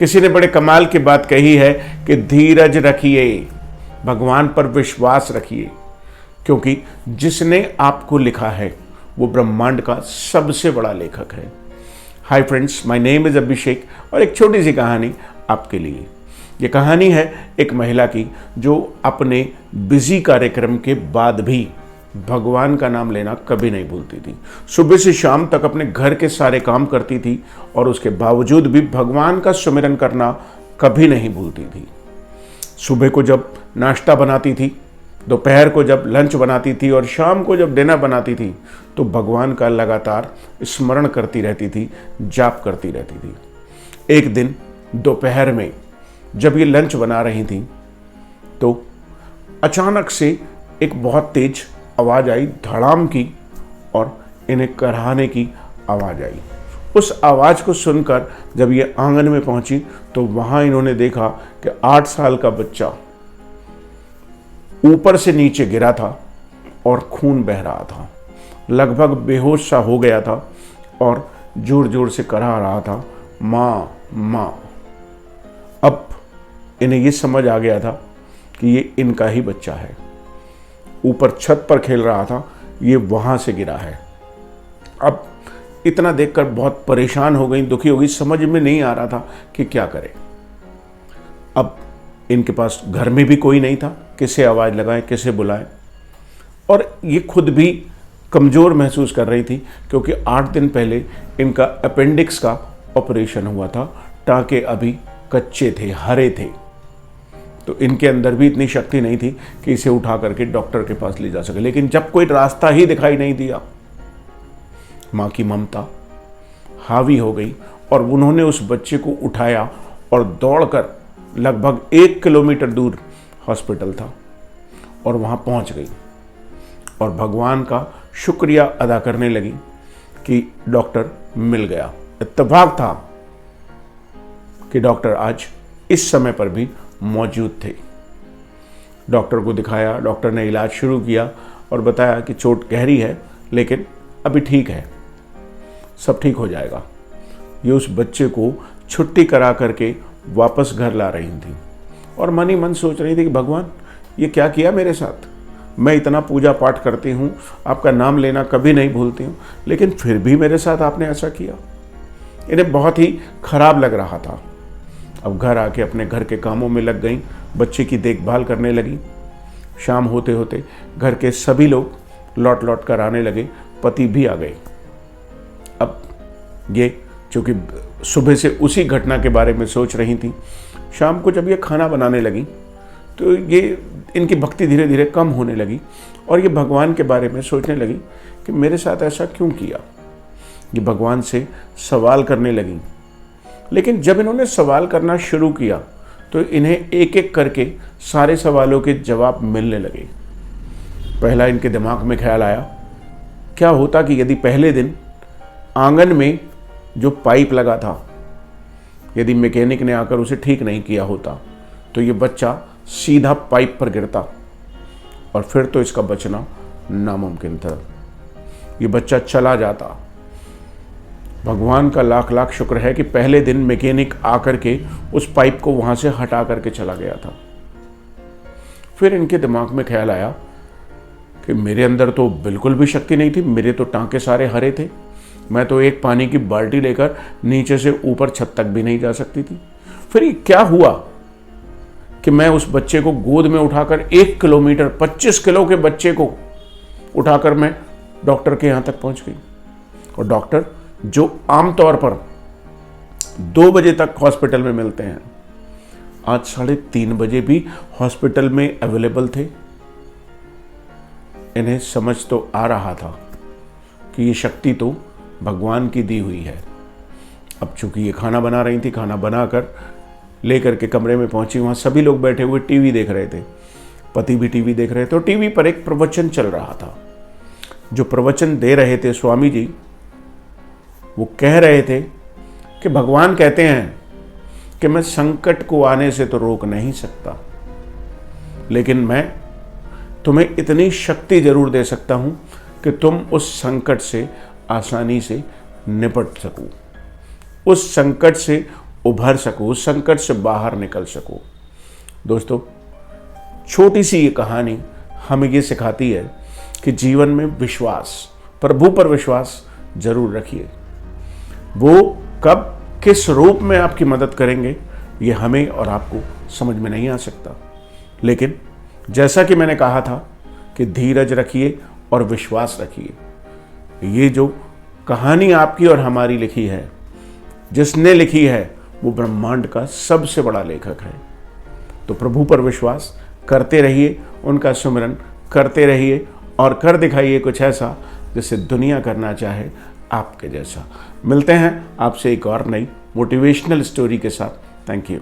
किसी ने बड़े कमाल की बात कही है कि धीरज रखिए, भगवान पर विश्वास रखिए, क्योंकि जिसने आपको लिखा है वो ब्रह्मांड का सबसे बड़ा लेखक है। Hi friends, my name is Abhishek और एक छोटी सी कहानी आपके लिए। ये कहानी है एक महिला की जो अपने बिजी कार्यक्रम के बाद भी भगवान का नाम लेना कभी नहीं भूलती थी। सुबह से शाम तक अपने घर के सारे काम करती थी और उसके बावजूद भी भगवान का सुमिरन करना कभी नहीं भूलती थी। सुबह को जब नाश्ता बनाती थी, दोपहर को जब लंच बनाती थी और शाम को जब डिनर बनाती थी तो भगवान का लगातार स्मरण करती रहती थी, जाप करती रहती थी। एक दिन दोपहर में जब ये लंच बना रही थी तो अचानक से एक बहुत तेज आवाज़ आई, धड़ाम की, और इन्हें कराहने की आवाज़ आई। उस आवाज़ को सुनकर जब ये आंगन में पहुंची तो वहां इन्होंने देखा कि 8 साल का बच्चा ऊपर से नीचे गिरा था और खून बह रहा था, लगभग बेहोश सा हो गया था और जोर जोर से करा रहा था, माँ माँ। अब इन्हें ये समझ आ गया था कि ये इनका ही बच्चा है। ऊपर छत पर खेल रहा था, ये वहां से गिरा है। अब इतना देखकर बहुत परेशान हो गई, दुखी हो गई, समझ में नहीं आ रहा था कि क्या करे। अब इनके पास घर में भी कोई नहीं था, किसे आवाज़ लगाएं, किसे बुलाएं, और ये खुद भी कमज़ोर महसूस कर रही थी क्योंकि 8 दिन पहले इनका अपेंडिक्स का ऑपरेशन हुआ था। टाँके अभी कच्चे थे, हरे थे, तो इनके अंदर भी इतनी शक्ति नहीं थी कि इसे उठा करके डॉक्टर के पास ले जा सके। लेकिन जब कोई रास्ता ही दिखाई नहीं दिया, माँ की ममता हावी हो गई और उन्होंने उस बच्चे को उठाया और दौड़कर लगभग 1 किलोमीटर दूर हॉस्पिटल था और वहाँ पहुँच गई और भगवान का शुक्रिया अदा करने लगी कि डॉक्टर मिल गया। इत्तेफाक था कि डॉक्टर आज इस समय पर भी मौजूद थे। डॉक्टर को दिखाया, डॉक्टर ने इलाज शुरू किया और बताया कि चोट गहरी है लेकिन अभी ठीक है, सब ठीक हो जाएगा। ये उस बच्चे को छुट्टी करा करके वापस घर ला रही थी और मन ही मन सोच रही थी कि भगवान ये क्या किया मेरे साथ। मैं इतना पूजा पाठ करती हूँ, आपका नाम लेना कभी नहीं भूलती हूँ, लेकिन फिर भी मेरे साथ आपने ऐसा किया। इन्हें बहुत ही खराब लग रहा था। अब घर आके अपने घर के कामों में लग गई, बच्चे की देखभाल करने लगी। शाम होते होते घर के सभी लोग लौट लौट कर आने लगे, पति भी आ गए। अब ये चूँकि सुबह से उसी घटना के बारे में सोच रही थी, शाम को जब ये खाना बनाने लगी तो ये इनकी भक्ति धीरे धीरे कम होने लगी और ये भगवान के बारे में सोचने लगी कि मेरे साथ ऐसा क्यों किया। ये भगवान से सवाल करने लगी। लेकिन जब इन्होंने सवाल करना शुरू किया तो इन्हें एक एक करके सारे सवालों के जवाब मिलने लगे। पहला इनके दिमाग में ख्याल आया, क्या होता कि यदि पहले दिन आंगन में जो पाइप लगा था, यदि मैकेनिक ने आकर उसे ठीक नहीं किया होता तो ये बच्चा सीधा पाइप पर गिरता और फिर तो इसका बचना नामुमकिन था। ये बच्चा चला जाता। भगवान का लाख लाख शुक्र है कि पहले दिन मैकेनिक आकर के उस पाइप को वहां से हटा करके चला गया था। फिर इनके दिमाग में ख्याल आया कि मेरे अंदर तो बिल्कुल भी शक्ति नहीं थी, मेरे तो टांके सारे हरे थे, मैं तो एक पानी की बाल्टी लेकर नीचे से ऊपर छत तक भी नहीं जा सकती थी। फिर ये क्या हुआ कि मैं उस बच्चे को गोद में उठाकर 1 किलोमीटर 25 किलो के बच्चे को उठाकर मैं डॉक्टर के यहाँ तक पहुँच गई। और डॉक्टर जो आमतौर पर 2 बजे तक हॉस्पिटल में मिलते हैं, आज 3:30 बजे भी हॉस्पिटल में अवेलेबल थे। इन्हें समझ तो आ रहा था कि ये शक्ति तो भगवान की दी हुई है। अब चूंकि ये खाना बना रही थी, खाना बनाकर लेकर के कमरे में पहुंची, वहाँ सभी लोग बैठे हुए टीवी देख रहे थे, पति भी टीवी देख रहे थे और टीवी पर एक प्रवचन चल रहा था। जो प्रवचन दे रहे थे स्वामी जी, वो कह रहे थे कि भगवान कहते हैं कि मैं संकट को आने से तो रोक नहीं सकता, लेकिन मैं तुम्हें इतनी शक्ति जरूर दे सकता हूं कि तुम उस संकट से आसानी से निपट सको, उस संकट से उभर सको, उस संकट से बाहर निकल सको। दोस्तों, छोटी सी ये कहानी हमें ये सिखाती है कि जीवन में विश्वास, प्रभु पर विश्वास जरूर रखिए। वो कब किस रूप में आपकी मदद करेंगे ये हमें और आपको समझ में नहीं आ सकता, लेकिन जैसा कि मैंने कहा था कि धीरज रखिए और विश्वास रखिए। ये जो कहानी आपकी और हमारी लिखी है, जिसने लिखी है वो ब्रह्मांड का सबसे बड़ा लेखक है। तो प्रभु पर विश्वास करते रहिए, उनका सुमिरन करते रहिए और कर दिखाइए कुछ ऐसा जिसे दुनिया करना चाहे आपके जैसा। मिलते हैं आपसे एक और नई मोटिवेशनल स्टोरी के साथ। Thank you.